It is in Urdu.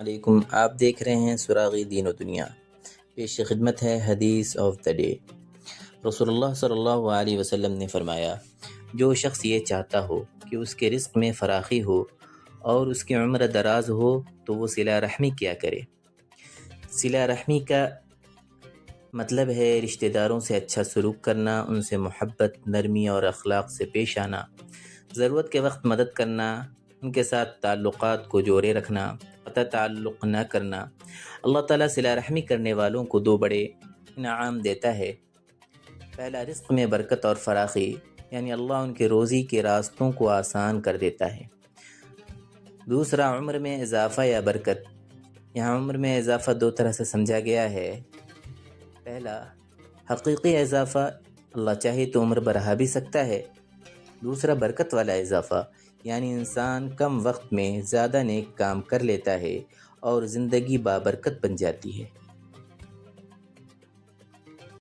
علیکم، آپ دیکھ رہے ہیں سراغی دین و دنیا۔ پیش خدمت ہے حدیث آف دا ڈے۔ رسول اللہ صلی اللہ علیہ وسلم نے فرمایا، جو شخص یہ چاہتا ہو کہ اس کے رزق میں فراخی ہو اور اس کی عمر دراز ہو تو وہ صلہ رحمی کیا کرے۔ صلہ رحمی کا مطلب ہے رشتہ داروں سے اچھا سلوک کرنا، ان سے محبت، نرمی اور اخلاق سے پیش آنا، ضرورت کے وقت مدد کرنا، ان کے ساتھ تعلقات کو جوڑے رکھنا، قطع تعلق نہ کرنا۔ اللہ تعالیٰ صلہ رحمی کرنے والوں کو دو بڑے انعام دیتا ہے۔ پہلا، رزق میں برکت اور فراخی، یعنی اللہ ان کے روزی کے راستوں کو آسان کر دیتا ہے۔ دوسرا، عمر میں اضافہ یا برکت۔ یہاں عمر میں اضافہ دو طرح سے سمجھا گیا ہے۔ پہلا، حقیقی اضافہ، اللہ چاہے تو عمر بڑھا بھی سکتا ہے۔ دوسرا، برکت والا اضافہ، یعنی انسان کم وقت میں زیادہ نیک کام کر لیتا ہے اور زندگی بابرکت بن جاتی ہے۔